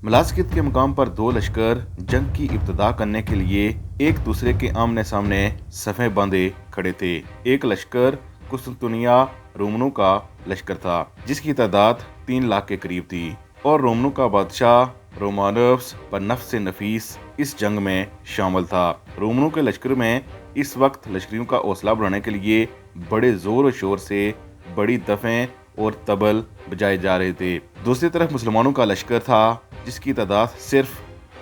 ملاذکت کے مقام پر دو لشکر جنگ کی ابتدا کرنے کے لیے ایک دوسرے کے آمنے سامنے صفیں باندھے کھڑے تھے۔ ایک لشکر قسطنطنیہ رومنوں کا لشکر تھا جس کی تعداد 3 لاکھ کے قریب تھی، اور رومنوں کا بادشاہ رومانوس بنفس نفیس اس جنگ میں شامل تھا۔ رومنوں کے لشکر میں اس وقت لشکریوں کا حوصلہ بڑھانے کے لیے بڑے زور و شور سے بڑی دفیں اور طبل بجائے جا رہے تھے۔ دوسری طرف مسلمانوں کا لشکر تھا جس کی تعداد صرف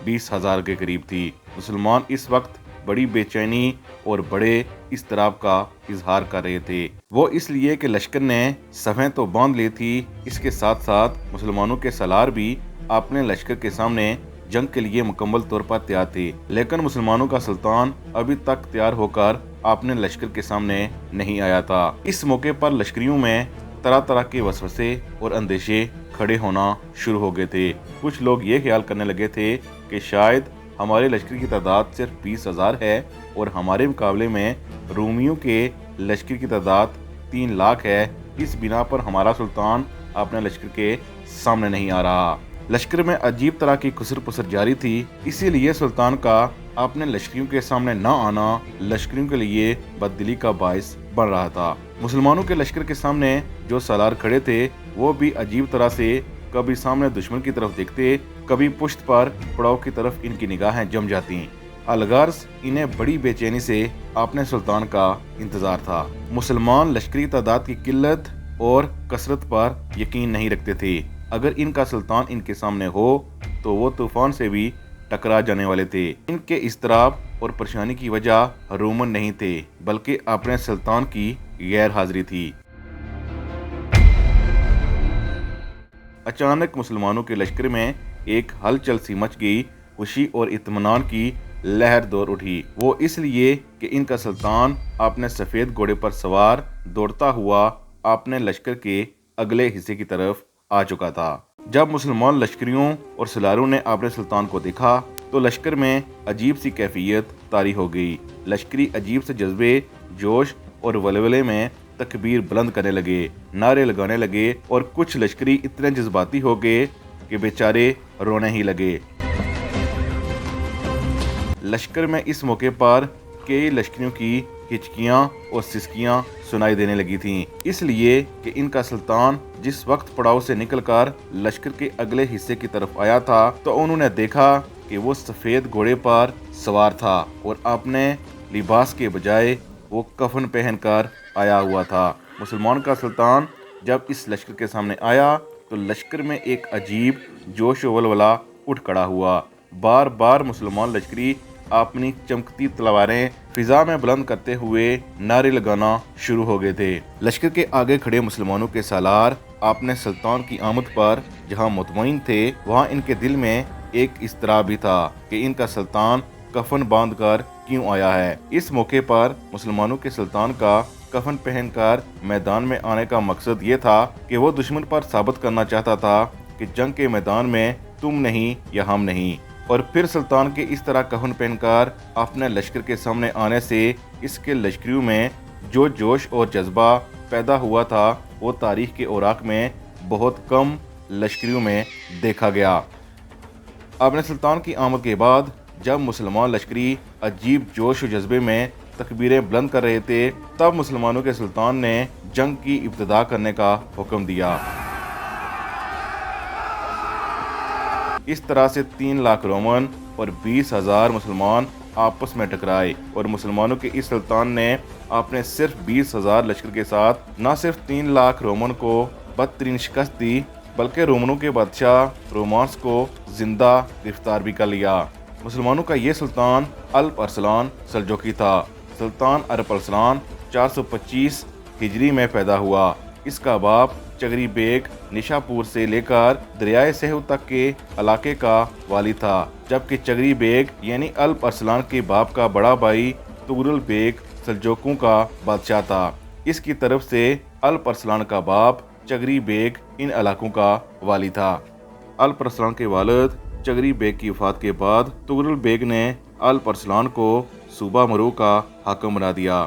20,000 کے قریب تھی۔ مسلمان اس وقت بڑی بے چینی اور بڑے اضطراب کا اظہار کر رہے تھے۔ وہ اس لیے کہ لشکر نے صفیں تو باندھ لی تھی، اس کے ساتھ ساتھ مسلمانوں کے سالار بھی اپنے لشکر کے سامنے جنگ کے لیے مکمل طور پر تیار تھے، لیکن مسلمانوں کا سلطان ابھی تک تیار ہو کر اپنے لشکر کے سامنے نہیں آیا تھا۔ اس موقع پر لشکریوں میں طرح طرح کے وسوسے اور اندیشے کھڑے ہونا شروع ہو گئے تھے۔ کچھ لوگ یہ خیال کرنے لگے تھے کہ شاید ہمارے لشکر کی تعداد صرف 20,000 ہے اور ہمارے مقابلے میں رومیوں کے لشکر کی تعداد 3 لاکھ ہے، اس بنا پر ہمارا سلطان اپنے لشکر کے سامنے نہیں آ رہا۔ لشکر میں عجیب طرح کی کسر پسر جاری تھی، اسی لیے سلطان کا اپنے لشکریوں کے سامنے نہ آنا لشکریوں کے لیے بددلی کا باعث بن رہا تھا۔ مسلمانوں کے لشکر کے سامنے جو سالار کھڑے تھے وہ بھی عجیب طرح سے کبھی سامنے دشمن کی طرف دیکھتے، کبھی پشت پر پڑاؤ کی طرف ان کی نگاہیں جم جاتی۔ الغرض انہیں بڑی بے چینی سے اپنے سلطان کا انتظار تھا۔ مسلمان لشکری تعداد کی قلت اور کثرت پر یقین نہیں رکھتے تھے۔ اگر ان کا سلطان ان کے سامنے ہو تو وہ طوفان سے بھی ٹکرا جانے والے تھے۔ ان کے اضطراب اور پریشانی کی وجہ رومن نہیں تھے بلکہ اپنے سلطان کی غیر حاضری تھی۔ اچانک مسلمانوں کے لشکر میں ایک ہلچل سی مچ گئی، خوشی اور اطمینان کی لہر دور اٹھی۔ وہ اس لیے کہ ان کا سلطان اپنے سفید گھوڑے پر سوار دوڑتا ہوا اپنے لشکر کے اگلے حصے کی طرف آ چکا تھا۔ جب مسلمان لشکریوں اور سالاروں نے اپنے سلطان کو دیکھا تو لشکر میں عجیب سی کیفیت طاری ہو گئی۔ لشکری عجیب سے جذبے، جوش اور ولولے میں تکبیر بلند کرنے لگے، نعرے لگانے لگے، اور کچھ لشکری اتنے جذباتی ہو گئے کہ بیچارے رونے ہی لگے۔ لشکر میں اس موقع پر کئی لشکریوں کی ہچکیاں اور سسکیاں سنائی دینے لگی تھیں، اس لیے کہ ان کا سلطان جس وقت پڑاؤ سے نکل کر لشکر کے اگلے حصے کی طرف آیا تھا تو انہوں نے دیکھا کہ وہ سفید گھوڑے پر سوار تھا اور اپنے لباس کے بجائے وہ کفن پہن کر آیا ہوا تھا۔ مسلمان کا سلطان جب اس لشکر کے سامنے آیا تو لشکر میں ایک عجیب جوش و ولولہ اٹھ کھڑا ہوا۔ بار بار مسلمان لشکری اپنی چمکتی تلواریں فضا میں بلند کرتے ہوئے نعرے لگانا شروع ہو گئے تھے۔ لشکر کے آگے کھڑے مسلمانوں کے سالار اپنے سلطان کی آمد پر جہاں مطمئن تھے وہاں ان کے دل میں ایک اضطراب بھی تھا کہ ان کا سلطان کفن باندھ کر کیوں آیا ہے۔ اس موقع پر مسلمانوں کے سلطان کا کفن پہن کر میدان میں آنے کا مقصد یہ تھا کہ وہ دشمن پر ثابت کرنا چاہتا تھا کہ جنگ کے میدان میں تم نہیں یا ہم نہیں، اور پھر سلطان کے اس طرح کفن پہن کر اپنے لشکر کے سامنے آنے سے اس کے لشکریوں میں جو جوش اور جذبہ پیدا ہوا تھا وہ تاریخ کے اوراق میں بہت کم لشکریوں میں دیکھا گیا۔ اپنے سلطان کی آمد کے بعد جب مسلمان لشکری عجیب جوش و جذبے میں تکبیریں بلند کر رہے تھے تب مسلمانوں کے سلطان نے جنگ کی ابتدا کرنے کا حکم دیا۔ اس طرح سے 3 لاکھ رومن اور 20,000 مسلمان آپس میں ٹکرائے، اور مسلمانوں کے اس سلطان نے اپنے صرف 20,000 لشکر کے ساتھ نہ صرف 3 لاکھ رومن کو بدترین شکست دی بلکہ رومنوں کے بادشاہ رومانس کو زندہ گرفتار بھی کر لیا۔ مسلمانوں کا یہ سلطان الپ ارسلان سلجوقی تھا۔ سلطان الپ ارسلان 425 ہجری میں پیدا ہوا۔ اس کا باپ چغری بیگ نشاپور سے لے کر دریائے سہو تک کے علاقے کا والی تھا، جبکہ چغری بیگ یعنی الپ ارسلان کے باپ کا بڑا بھائی تغرل بیگ سلجوقوں کا بادشاہ تھا۔ اس کی طرف سے الپ ارسلان کا باپ چغری بیگ ان علاقوں کا والی تھا۔ الپ ارسلان کے والد چغری بیگ کی وفات کے بعد تغرل بیگ نے الپ ارسلان کو صوبہ مرو کا حاکم بنا دیا۔